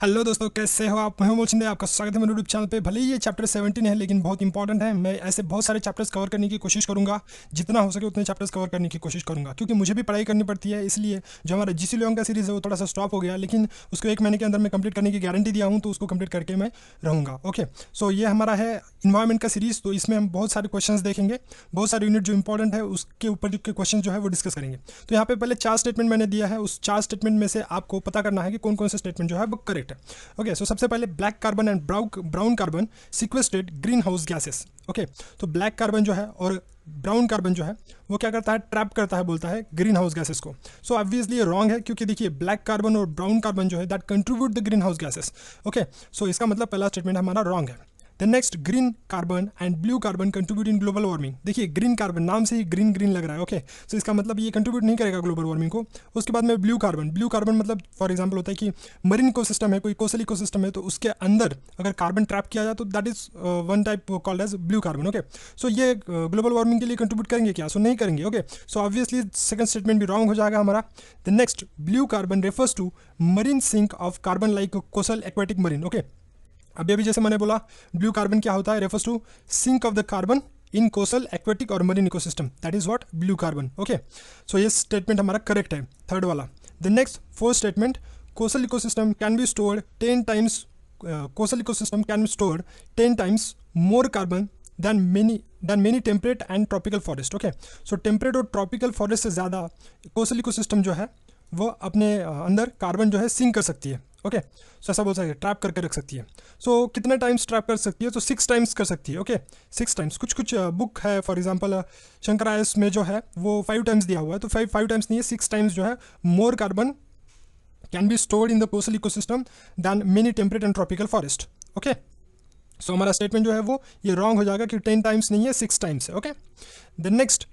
Hello दोस्तों, कैसे हो आप? मैं हूं मोचिंदे, आपका स्वागत है मेरे यूट्यूब चैनल पे। भले ही ये चैप्टर 17 है लेकिन बहुत इंपॉर्टेंट है। मैं ऐसे बहुत सारे चैप्टर्स कवर करने की कोशिश करूंगा, जितना हो सके उतने चैप्टर्स कवर करने की कोशिश करूंगा, क्योंकि मुझे भी पढ़ाई करनी पड़ती है। इसलिए जो हमारा जीसी लोन का सीरीज़ है वो थोड़ा सा स्टॉप हो गया, लेकिन उसको 1 महीने के अंदर मैं कंप्लीट करने की गारंटी दिया हूँ, तो उसको कंप्लीट करके मैं रहूँगा। ओके, सो ये हमारा है इन्वायरमेंट का सीरीज़। तो इसमें हम बहुत सारे क्वेश्चन देखेंगे, बहुत सारे यूनिट जो इंपॉर्टेंट है उसके ऊपर के क्वेश्चन जो है वो डिस्कस करेंगे। तो यहाँ पे पहले 4 स्टेटमेंट मैंने दिया है, उस 4 स्टेटमेंट में से आपको पता करना है कि कौन कौन से स्टेटमेंट जो है वो करेक्ट है। ओके, सो सबसे पहले black carbon and brown carbon sequestrate greenhouse gases. Okay, तो ब्लैक कार्बन जो है और ब्राउन कार्बन जो है वो क्या करता है, ट्रैप करता है, बोलता है ग्रीन हाउस गैसेस को। सो ऑब्वियसली ये रॉन्ग है, क्योंकि देखिए ब्लैक कार्बन और ब्राउन कार्बन जो है that contribute the greenhouse gases. Okay, so इसका मतलब पहला स्टेटमेंट हमारा रॉन्ग है। The next, green carbon and blue carbon contribute in global warming. देखिए ग्रीन कार्बन नाम से ही ग्रीन ग्रीन लग रहा है। ओके, सो इसका मतलब ये कंट्रीब्यूट नहीं करेगा ग्लोबल वार्मिंग को। उसके बाद में ब्लू कार्बन मतलब फॉर एग्जांपल होता है कि मरीन इकोसिस्टम है, कोई कोस्टल इकोसिस्टम है, तो उसके अंदर अगर कार्बन ट्रैप किया जाए तो that is one type called as blue carbon. Okay, so ये ग्लोबल वार्मिंग के लिए कंट्रीब्यूट करेंगे क्या? सो नहीं करेंगे। Okay, so obviously second statement भी रॉन्ग हो जाएगा हमारा। The next, blue carbon refers to marine sink of carbon like coastal aquatic marine. Okay, अभी जैसे मैंने बोला ब्लू कार्बन क्या होता है, refers to sink of the carbon in coastal aquatic और marine ecosystem, that is what blue carbon. Okay, so ये statement हमारा करेक्ट है, थर्ड वाला। The next fourth statement, coastal ecosystem can be stored 10 times coastal ecosystem can be stored 10 times more carbon than many temperate and tropical forest. Okay, so temperate और tropical forest से ज़्यादा coastal ecosystem जो है वो अपने अंदर carbon जो है सिंक कर सकती है। ओके, सो ऐसा बोल सकते हैं, ट्रैप करके रख सकती है। सो कितने टाइम्स ट्रैप कर सकती है? तो 6 टाइम्स कर सकती है। Okay, 6 times. कुछ बुक है, फॉर एग्जांपल शंकरायस में जो है वो 5 टाइम्स दिया हुआ है, तो 5 टाइम्स नहीं है, 6 टाइम्स जो है more carbon can be stored in the coastal ecosystem than many temperate and tropical forest. Okay, so हमारा स्टेटमेंट जो है वो ये रॉन्ग हो जाएगा कि 10 टाइम्स नहीं है, 6 टाइम्स है। ओके, द नेक्स्ट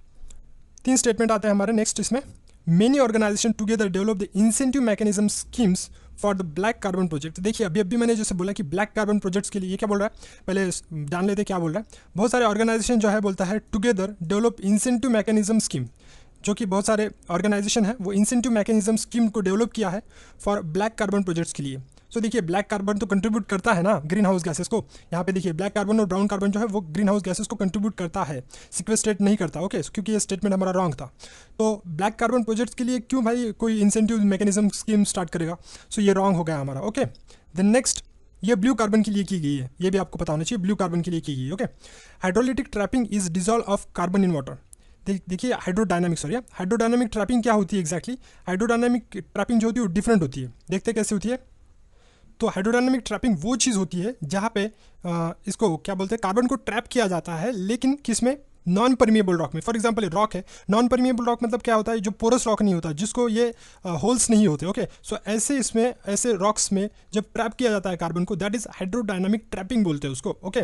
3 स्टेटमेंट आते हैं हमारे नेक्स्ट इसमें। Many organisation together develop the incentive mechanism schemes for the black carbon project. देखिए अभी मैंने जैसे बोला कि ब्लैक कार्बन प्रोजेक्ट्स के लिए ये क्या बोल रहा है, पहले जान लेते क्या बोल रहा है। बहुत सारे ऑर्गेनाइजेशन जो है बोलता है together develop incentive mechanism scheme, जो कि बहुत सारे ऑर्गेनाइजेशन है वो इंसेंटिव मैकेनिज्म स्कीम को डेवलप किया है फॉर ब्लैक कार्बन प्रोजेक्ट्स के लिए। सो देखिए ब्लैक कार्बन तो कंट्रीब्यूट करता है ना ग्रीन हाउस गैसेस को। यहाँ पे देखिए ब्लैक कार्बन और ब्राउन कार्बन जो है वो ग्रीन हाउस गैसेस को कंट्रीब्यूट करता है, सिक्वेस्ट्रेट नहीं करता। ओके, क्योंकि ये स्टेटमेंट हमारा रॉन्ग था। तो ब्लैक कार्बन प्रोजेक्ट्स के लिए क्यों भाई कोई इंसेंटिव मैकेनिज्म स्कीम स्टार्ट करेगा? सो ये रॉन्ग हो गया हमारा। ओके, द नेक्स्ट, ये ब्लू कार्बन के लिए की गई है, ये भी आपको पता होना चाहिए, ब्लू कार्बन के लिए की गई है। Okay, hydrolytic trapping is dissolve of carbon in water. देखिए हाइड्रोडायनामिक ट्रैपिंग क्या होती है एग्जैक्टली। हाइड्रोडायनामिक ट्रैपिंग जो होती है वो डिफरेंट होती है, देखते कैसे होती है। तो हाइड्रोडायनामिक ट्रैपिंग वो चीज़ होती है जहाँ पे इसको क्या बोलते हैं, कार्बन को ट्रैप किया जाता है, लेकिन किस में? नॉन परमिएबल रॉक में। फॉर एग्जांपल रॉक है, नॉन परमिएबल रॉक मतलब क्या होता है, जो पोरस रॉक नहीं होता, जिसको ये होल्स नहीं होते। ओके, सो ऐसे इसमें ऐसे रॉक्स में जब ट्रैप किया जाता है कार्बन को, दैट इज हाइड्रोडायनामिक ट्रैपिंग बोलते हैं उसको। ओके,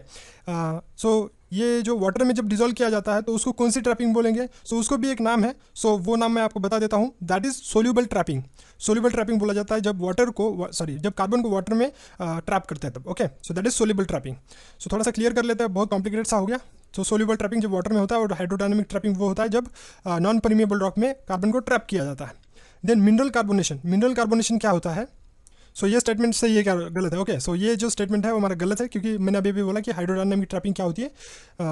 सो ये जो वाटर में जब डिजोल्व किया जाता है तो उसको कौन सी ट्रैपिंग बोलेंगे? सो उसको भी एक नाम है, सो वो नाम मैं आपको बता देता हूँ, that is soluble trapping. Soluble trapping बोला जाता है जब वाटर को जब कार्बन को वाटर में ट्रैप करते हैं तब। Okay, so that is soluble trapping. So थोड़ा सा क्लियर कर लेते हैं, बहुत कॉम्प्लिकेटेड सा हो गया। तो सोल्यूबल ट्रैपिंग जब वाटर में होता है, और हाइड्रोडायनामिक ट्रैपिंग वो होता है जब नॉन परमिएबल रॉक में कार्बन को ट्रैप किया जाता है। देन मिनरल कार्बोनेशन क्या होता है? सो ये स्टेटमेंट से ये क्या गलत है? ओके, सो ये जो स्टेटमेंट है वो हमारा गलत है, क्योंकि मैंने अभी भी बोला कि हाइड्रोडायनामिक ट्रैपिंग क्या होती है,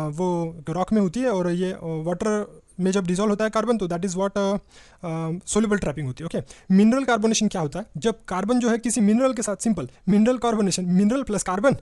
वो रॉक में होती है, और ये वाटर में जब डिजोल्व होता है कार्बन, तो that is what soluble trapping होती है। ओके, मिनरल कार्बोनेशन क्या होता है? जब कार्बन जो है किसी मिनरल के साथ, simple mineral carbonation, mineral plus carbon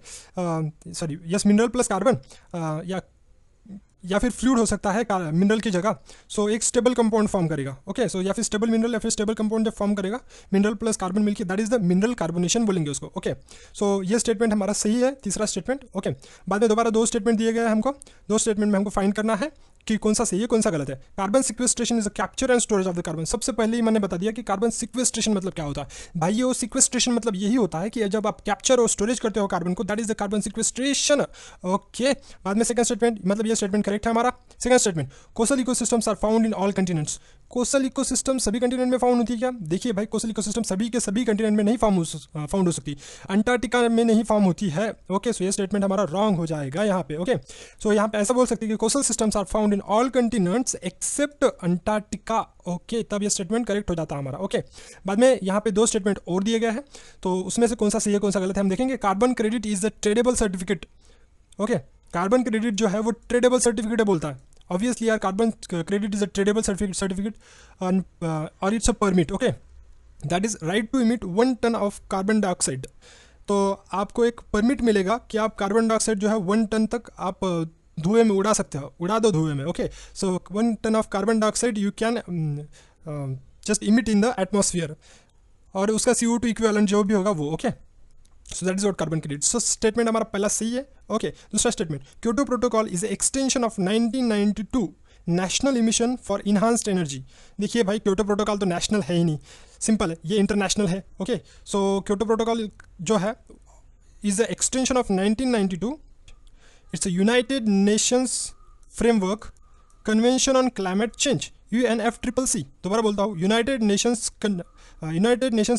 या फिर फ्लूइड हो सकता है मिनरल की जगह। सो एक स्टेबल कंपाउंड फॉर्म करेगा। ओके, सो या फिर स्टेबल मिनरल या फिर स्टेबल कंपाउंड जब फॉर्म करेगा मिनरल प्लस कार्बन मिलकर, that is the mineral carbonation बोलेंगे उसको। ओके, सो ये स्टेटमेंट हमारा सही है, तीसरा स्टेटमेंट। ओके, बाद में दोबारा 2 स्टेटमेंट दिए गए हैं हमको, 2 स्टेटमेंट में हमको फाइंड करना है कि कौन सा सही है कौन सा गलत है। Carbon sequestration is a capture and storage of the carbon. सबसे पहले ही मैंने बता दिया कि कार्बन सिक्वेस्ट्रेशन मतलब क्या होता है। भाई ये सिक्वेस्ट्रेशन मतलब यही होता है कि जब आप कैप्चर और स्टोरेज करते हो कार्बन को, that is the carbon sequestration. Okay, बाद में सेकंड स्टेटमेंट, मतलब ये स्टेटमेंट करेक्ट है हमारा। Second statement, coastal ecosystems are found in all continents. Coastal ecosystem सभी कंटिनेंट में फाउंड होती है क्या? देखिए भाई कोस्टल इकोसिस्टम सभी के सभी कंटिनेंट में नहीं फाउंड हो सकती, अंटार्कटिका में नहीं फाउंड होती है। ओके, सो ये स्टेटमेंट हमारा रॉन्ग हो जाएगा यहाँ पे। ओके, सो यहाँ पे ऐसा बोल सकते हैं कि coastal systems are found in all continents except Antarctica. Okay, तब ये स्टेटमेंट करेक्ट हो जाता है हमारा। ओके, बाद में यहाँ पे 2 स्टेटमेंट और दिए गए हैं, तो उसमें से कौन सा सही है कौन सा गलत है हम देखेंगे। Carbon credit is the tradable certificate. Okay, carbon credit जो है वो ट्रेडेबल सर्टिफिकेट है बोलता है। ऑब्वियसली यार, carbon credit is a tradeable certificate और it's a permit. Okay, that is right to emit 1 ton of carbon dioxide. तो आपको एक परमिट मिलेगा कि आप कार्बन डाइऑक्साइड जो है 1 टन तक आप धुएं में उड़ा सकते हो, उड़ा दो धुएं में। Okay, so 1 ton of carbon dioxide you can just emit in the atmosphere, और उसका CO2 इक्विवेलेंट जो भी होगा वो। Okay, so that is what carbon credit. So statement हमारा पहला सही है। ओके, दूसरा statement, Kyoto protocol is a extension of 1992 national emission for enhanced energy. देखिए भाई, क्योटो प्रोटोकॉल तो नेशनल है ही नहीं, सिंपल है, ये इंटरनेशनल है। ओके, सो क्योटो प्रोटोकॉल जो है is the extension of 1992। It's a United Nations framework convention on climate change, UNFCCC। दोबारा बोलता हूँ, United Nations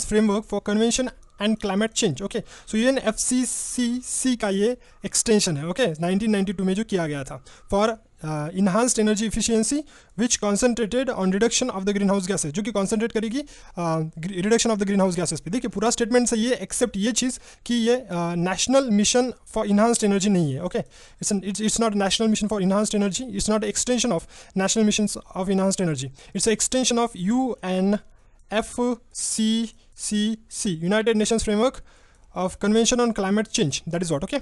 framework for convention and climate change. Okay, so UNFCCC का ये एक्सटेंशन है। ओके, 1992 में जो किया गया था for enhanced energy efficiency which concentrated on reduction of the green house gases, जो कि कॉन्सेंट्रेट करेगी reduction of the green house gases पे। देखिए पूरा स्टेटमेंट से ये एक्सेप्ट ये चीज़ कि ये national mission for enhanced energy नहीं है। Okay, it's not national mission for enhanced energy, it's not extension of national mission of enhanced energy, it's extension of UNFCCC, United Nations framework of convention on climate change, that is what. Okay,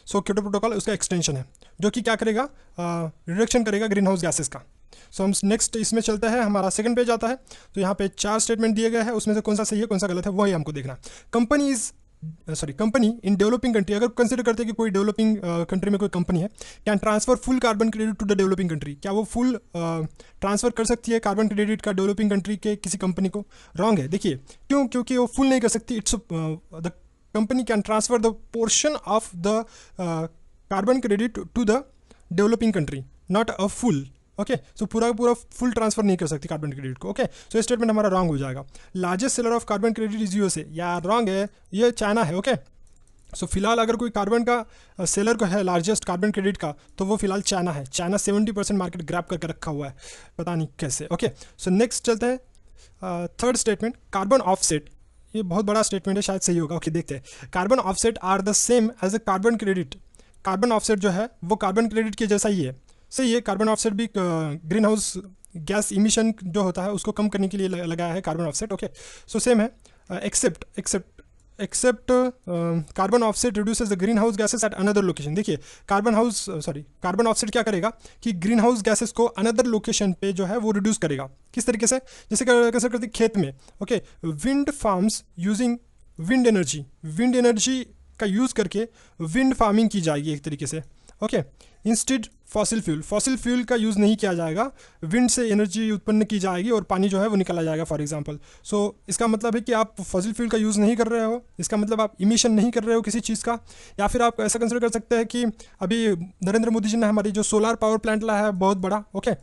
so Kyoto protocol उसका extension है जो कि क्या करेगा, reduction करेगा green house gases का। सो हम next इसमें चलते हैं, हमारा सेकंड पेज आता है। तो यहाँ पे 4 स्टेटमेंट दिए गए हैं, उसमें से कौन सा सही है कौन सा गलत है वही हमको देखना है। कंपनी इन डेवलपिंग कंट्री, अगर कंसिडर करते हैं कि कोई डेवलपिंग कंट्री में कोई कंपनी है, can transfer full carbon credit to the developing country. क्या वो फुल ट्रांसफर कर सकती है कार्बन क्रेडिट का डेवलपिंग कंट्री के किसी कंपनी को? रॉन्ग है। देखिए क्यों, क्योंकि वो फुल नहीं कर सकती। It's the company can transfer the portion of the carbon credit to the developing country, not a full. Okay, so पूरा फुल ट्रांसफर नहीं कर सकती कार्बन क्रेडिट को। ओके, सो ये स्टेटमेंट हमारा रॉन्ग हो जाएगा। Largest seller of carbon credit is USA, यार रॉन्ग है, ये चाइना है। ओके, सो फिलहाल अगर कोई कार्बन का सेलर को है लार्जेस्ट कार्बन क्रेडिट का, तो वो फिलहाल चाइना है। चाइना 70% मार्केट ग्रैब करके रखा हुआ है, पता नहीं कैसे। ओके, सो नेक्स्ट चलते हैं थर्ड स्टेटमेंट, कार्बन ऑफसेट। ये बहुत बड़ा स्टेटमेंट है, शायद सही होगा। ओके, देखते हैं। Carbon offset are the same as a carbon credit. Carbon offset जो है वो कार्बन क्रेडिट के जैसा ही है, सही है। कार्बन ऑफसेट भी ग्रीन हाउस गैस इमिशन जो होता है उसको कम करने के लिए लगाया है carbon offset. Okay, so same है, except carbon offset reduces the greenhouse gases at another location. देखिए कार्बन ऑफसेट क्या करेगा कि ग्रीन हाउस गैसेस को अनदर लोकेशन पे जो है वो रिड्यूस करेगा। किस तरीके से? जैसे कैसे करते खेत में। Okay, wind farms using wind energy का यूज़ करके विंड फार्मिंग की जाएगी एक तरीके से। ओके, इंस्टेड फॉसिल फ्यूल का यूज़ नहीं किया जाएगा, विंड से एनर्जी उत्पन्न की जाएगी और पानी जो है वो निकाला जाएगा फॉर एग्जांपल। सो इसका मतलब है कि आप फॉसिल फ्यूल का यूज़ नहीं कर रहे हो, इसका मतलब आप इमिशन नहीं कर रहे हो किसी चीज़ का। या फिर आप ऐसा कंसिडर कर सकते हैं कि अभी नरेंद्र मोदी जी ने हमारी जो सोलार पावर प्लांट लाया है बहुत बड़ा। ओके,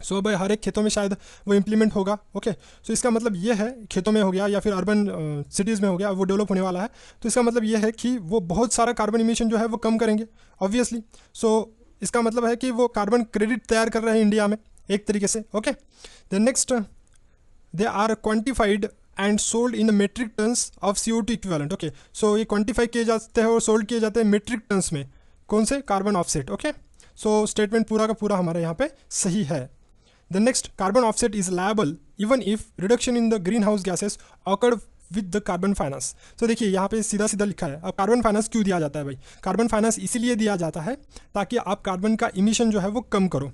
सो भाई हर एक खेतों में शायद वो इम्प्लीमेंट होगा। ओके, सो इसका मतलब ये है, खेतों में हो गया या फिर अर्बन सिटीज़ में हो गया, वो डेवलप होने वाला है। तो इसका मतलब ये है कि वो बहुत सारा कार्बन इमिशन जो है वो कम करेंगे ऑब्वियसली। सो इसका मतलब है कि वो कार्बन क्रेडिट तैयार कर रहे हैं इंडिया में एक तरीके से। Okay, the next, they are quantified and sold in the metric tons of CO2 equivalent. Okay, so ये क्वान्टिफाई किए जाते हैं और सोल्ड किए जाते हैं मेट्रिक टन्स में। कौन से? Carbon offset. Okay, so statement पूरा का पूरा हमारे यहाँ पे सही है। The next, carbon offset is liable even if reduction in the greenhouse gases occurred with the carbon finance। तो देखिए यहाँ पे सीधा सीधा लिखा है। अब कार्बन फाइनेंस क्यों दिया जाता है भाई? कार्बन फाइनेंस इसीलिए दिया जाता है ताकि आप कार्बन का इमिशन जो है वो कम करो।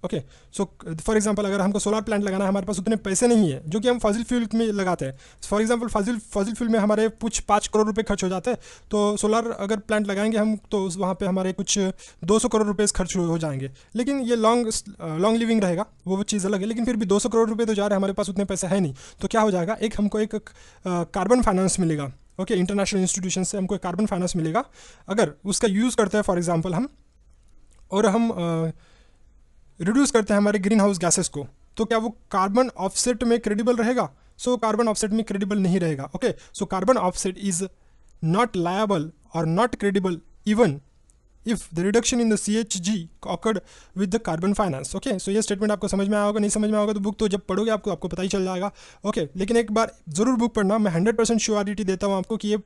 ओके, सो फॉर एग्जांपल अगर हमको सोलर प्लांट लगाना है, हमारे पास उतने पैसे नहीं है जो कि हम फॉसिल फ्यूल में लगाते हैं। फॉर एग्जांपल फॉसिल फ्यूल में हमारे कुछ 5 करोड़ रुपए खर्च हो जाते हैं, तो सोलर अगर प्लांट लगाएंगे हम तो वहाँ पे हमारे कुछ 200 करोड़ रुपए खर्च हो जाएंगे। लेकिन ये लॉन्ग लिविंग रहेगा, वो चीज़ अलग है। लेकिन फिर भी 200 करोड़ रुपये तो जा रहे हैं, हमारे पास उतने पैसे है नहीं। तो क्या हो जाएगा, हमको एक कार्बन फाइनेंस मिलेगा। ओके, इंटरनेशनल इंस्टीट्यूशन से हमको एक कार्बन फाइनेंस मिलेगा अगर उसका यूज़ करते हैं फॉर एग्जाम्पल हम, और हम रिड्यूस करते हैं हमारे ग्रीन हाउस गैसेस को, तो क्या वो कार्बन ऑफसेट में क्रेडिबल रहेगा? सो कार्बन ऑफसेट में क्रेडिबल नहीं रहेगा। Okay, so carbon offset is not liable और not credible even if the reduction in the CHG occurred with the carbon finance. Okay, so ये स्टेटमेंट आपको समझ में आया होगा, नहीं समझ में आया होगा तो बुक तो जब पढ़ोगे आपको पता ही चल जाएगा। ओके, लेकिन एक बार जरूर बुक पढ़ना, मैं 100% श्योरिटी देता हूँ आपको कि ये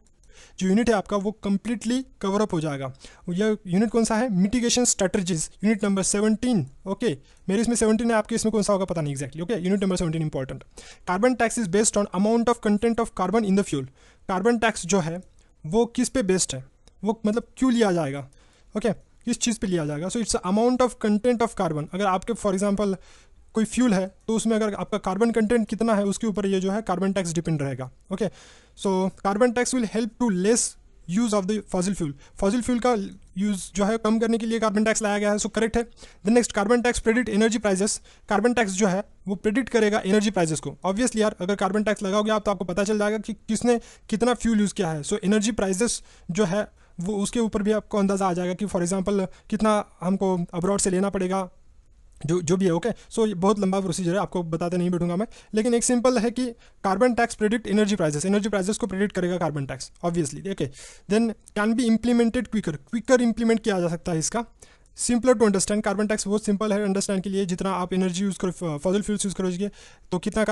जो यूनिट है आपका वो कंप्लीटली कवर अप हो जाएगा। यह यूनिट कौन सा है? Mitigation strategies, unit number 17। Okay, मेरे इसमें 17 है, आपके इसमें कौन सा होगा पता नहीं exactly. Okay, unit number 17 important. Carbon tax is based on amount of content of carbon in the fuel. Carbon tax जो है वो किस पे बेस्ड है, वो मतलब क्यों लिया जाएगा? ओके, किस चीज़ पे लिया जाएगा? So it's amount of content of carbon. अगर आपके फॉर एग्जांपल कोई फ्यूल है तो उसमें अगर आपका कार्बन कंटेंट कितना है उसके ऊपर ये जो है कार्बन टैक्स डिपेंड रहेगा। Okay, so carbon tax will help to less use of the fossil fuel. Fossil fuel का यूज़ जो है कम करने के लिए कार्बन टैक्स लाया गया है। सो करेक्ट है। The next, carbon tax predict energy prices. Carbon tax जो है वो प्रेडिक्ट करेगा एनर्जी प्राइजेस को। ऑब्वियसली यार, अगर कार्बन टैक्स लगाओगे आप तो आपको पता चल जाएगा कि किसने कितना फ्यूल यूज़ किया है। सो एनर्जी प्राइजेस जो है वो उसके ऊपर भी आपको अंदाज़ा आ जाएगा कि फॉर एग्जांपल कितना हमको अब्रॉड से लेना पड़ेगा, जो भी है। ओके, सो ये बहुत लंबा प्रोसीजर है, आपको बताते नहीं बैठूंगा मैं, लेकिन एक सिंपल है कि carbon tax predict energy prices, energy prices को प्रेडिक्ट करेगा carbon tax obviously. Okay, then can be implemented quicker implement किया जा सकता है इसका। Simpler to understand, carbon tax बहुत सिंपल है अंडरस्टैंड के लिए। जितना आप एनर्जी यूज़ करो, फॉसिल फ्यूल्स यूज़ करोगे तो कितना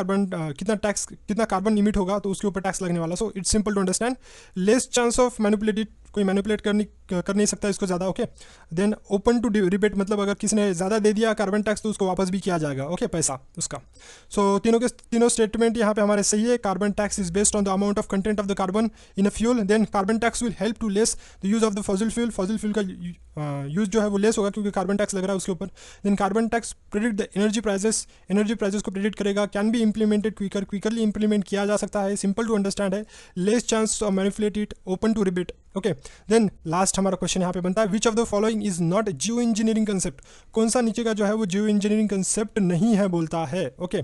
कार्बन इमिट होगा तो उसके ऊपर टैक्स लगने वाला। So it's simple to understand. Less chance of manipulated, कोई मैनिपुलेट कर नहीं सकता इसको ज़्यादा। Okay, then open to rebate, मतलब अगर किसी ने ज़्यादा दे दिया कार्बन टैक्स तो उसको वापस भी किया जाएगा। ओके, पैसा उसका। सो तीनों स्टेटमेंट यहाँ पे हमारे सही है। Carbon tax is based on the amount of content of the carbon in a fuel. Then carbon tax will help to less the use of the fossil fuel. Fossil fuel का use जो है वो less होगा क्योंकि carbon tax लग रहा है उसके ऊपर। Then carbon tax predict the energy prices, energy prices को प्रेडिक्ट करेगा। Can be implemented quickerly implement किया जा सकता है। सिंपल टू अंडरस्टैंड है। Less chance of manipulate it, open to rebate. Okay, then last हमारा क्वेश्चन यहाँ पे बनता है, which of the following is not geo engineering concept. कौन सा नीचे का जो है वो जियो इंजीनियरिंग कंसेप्ट नहीं है बोलता है। Okay,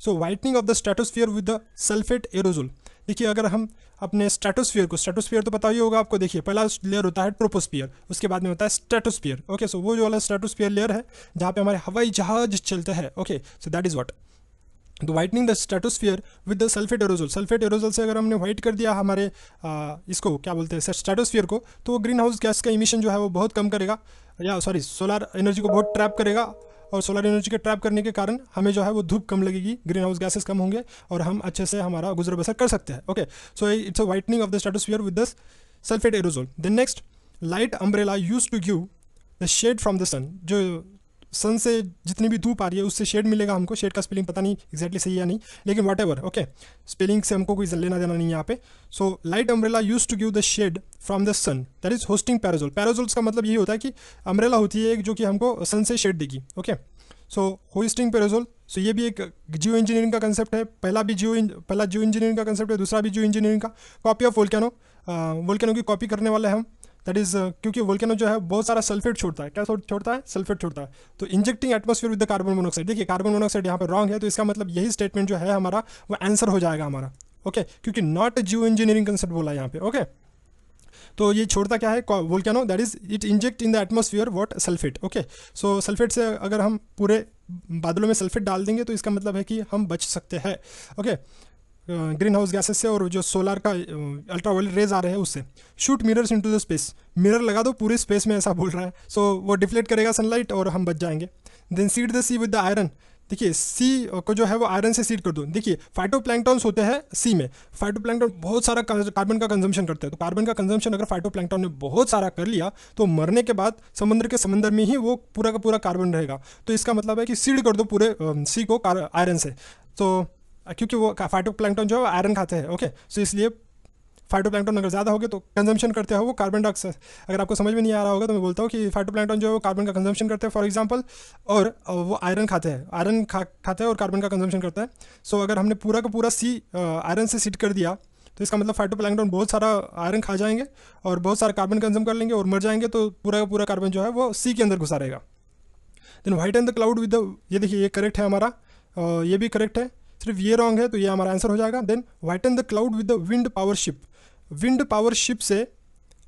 so whitening of the stratosphere with the sulphate aerosol. देखिए, अगर हम अपने स्ट्रेटोस्फीयर तो पता ही होगा आपको। देखिए, पहला लेयर होता है ट्रोपोस्फीयर, उसके बाद में होता है स्ट्रेटोस्फीयर। ओके, सो वो जो वाला स्ट्रेटोस्फीयर लेयर है जहाँ पे हमारे हवाई जहाज चलते हैं। Okay, so that is what तो whitening the stratosphere with the sulphate aerosol. Sulphate aerosol से अगर हमने वाइट कर दिया हमारे इसको क्या बोलते हैं स्ट्रेटोस्फीयर को, तो वो ग्रीन हाउस गैस का इमिशन जो है वो बहुत कम करेगा, या सॉरी सोलर एनर्जी को बहुत ट्रैप करेगा। और सोलर एनर्जी के ट्रैप करने के कारण हमें जो है वो धूप कम लगेगी, ग्रीन हाउस गैसेस कम होंगे और हम अच्छे से हमारा गुजर बसर कर सकते हैं। Okay, so it's a whitening of the stratosphere with the sulphate aerosol. Then next, light umbrella use to give the shade from the sun. जो सन से जितनी भी धूप आ रही है उससे शेड मिलेगा हमको। शेड का स्पेलिंग पता नहीं एग्जैक्टली सही है या नहीं, लेकिन वॉट एवर। ओके, स्पेलिंग से हमको कोई लेना देना नहीं है यहाँ पे। So light umbrella use to give the shade from the sun, that is hosting parasol. Parasols का मतलब यही होता है कि अम्ब्रेला होती है एक जो कि हमको सन से शेड देगी। ओके, सो होस्टिंग पैराजोल, सो ये भी एक जियो इंजीनियरिंग का कंसेप्ट है। पहला जियो इंजीनियरिंग का कंसेप्ट है, दूसरा भी जियो इंजीनियरिंग का। कॉपी ऑफ वोल्केनो की कॉपी करने वाले हम, दैट इज क्योंकि वोल्केनो जो है बहुत सारा सल्फेट छोड़ता है। क्या छोड़ता है? सल्फेट छोड़ता है। तो injecting atmosphere with the carbon monoxide. देखिए, कार्बन मोनोऑक्साइड यहाँ पे रॉन्ग है, तो इसका मतलब यही स्टेटमेंट जो है हमारा वो आंसर हो जाएगा हमारा। ओके, क्योंकि नॉट जियो इंजीनियरिंग कंसेप्ट बोला यहाँ पे। ओके, तो ये छोड़ता क्या है? Volcano, that is it inject in the atmosphere what sulphate. Okay, so sulphate से अगर हम पूरे बादलों में सल्फेट डाल देंगे तो इसका मतलब है कि हम बच सकते हैं। ओके, ग्रीन हाउस गैसेस से और जो सोलर का अल्ट्रावायलेट रेज आ रहे हैं उससे। Shoot mirrors into the space, mirror लगा दो पूरे स्पेस में, ऐसा बोल रहा है। सो वो डिफ्लेक्ट करेगा सनलाइट और हम बच जाएंगे। Then seed the sea with the iron. देखिए, सी को जो है वो आयरन से सीड कर दो। देखिए, फाइटोप्लैंक्टन्स होते हैं सी में। फाइटोप्लैंक्टन बहुत सारा कार्बन का कंजम्पशन करते हैं, तो कार्बन का कंजम्पशन अगर फाइटोप्लैंक्टन ने बहुत सारा कर लिया तो मरने के बाद समंदर में ही वो पूरा का पूरा कार्बन रहेगा। तो इसका मतलब है कि सीड कर दो पूरे सी को आयरन से। तो क्योंकि वो फाइटोप्लैंक्टन जो है आयरन खाते हैं। ओके, सो इसलिए फाइटोप्लैंक्टन अगर ज़्यादा हो गए तो कंजम्पशन करते हैं वो कार्बन डाइऑक्साइड। अगर आपको समझ में नहीं आ रहा होगा तो मैं बोलता हूँ कि फाइटोप्लैंक्टन जो है वो कार्बन का कंजम्पशन करते हैं फॉर एग्जांपल, और वो आयरन खाते हैं। आयरन खाते हैं और कार्बन का कंजम्पशन करता है। सो अगर हमने पूरा का पूरा सी आयरन से सीड कर दिया तो इसका मतलब फाइटोप्लैंक्टन बहुत सारा आयरन खा जाएंगे और बहुत सारा कार्बन कंज्यूम कर लेंगे और मर जाएंगे, तो पूरा का पूरा कार्बन जो है वो सी के अंदर घुसा रहेगा। Then white and the cloud with the, ये देखिए ये करेक्ट है हमारा, ये भी करेक्ट है, सिर्फ ये रॉन्ग है तो ये हमारा आंसर हो जाएगा। Then whiten the cloud with the wind power ship. Wind power ship से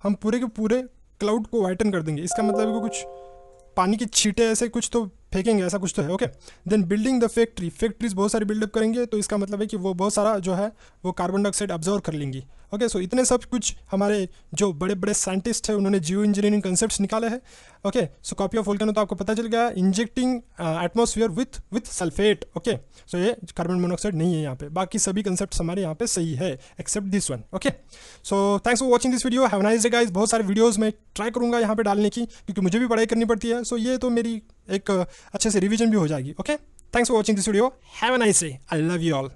हम पूरे के पूरे क्लाउड को वाइटन कर देंगे। इसका मतलब है कि कुछ पानी की छींटे ऐसे कुछ तो फेंकेंगे, ऐसा कुछ तो है। Okay, then building the factories बहुत सारी बिल्डअप करेंगे, तो इसका मतलब है कि वो बहुत सारा जो है वो कार्बन डाइऑक्साइड ऑब्जर्व कर लेंगी। ओके, सो इतने सब कुछ हमारे जो बड़े बड़े साइंटिस्ट हैं उन्होंने जियो इंजीनियरिंग कंसेप्ट निकाले हैं। Okay, so copy of volcano तो आपको पता चल गया, injecting atmosphere with sulphate. Okay, so ये कार्बन मोनोऑक्साइड नहीं है यहाँ पे, बाकी सभी कंसेप्ट हमारे यहाँ पे सही है except this one. Okay, so thanks for watching this video, have nice day guys. बहुत सारे वीडियोस मैं ट्राई करूँगा यहाँ पे डालने की, क्योंकि मुझे भी पढ़ाई करनी पड़ती है, सो ये तो मेरी एक अच्छे से रिविजन भी हो जाएगी। Okay, thanks for watching this video, have a nice day, I love you all.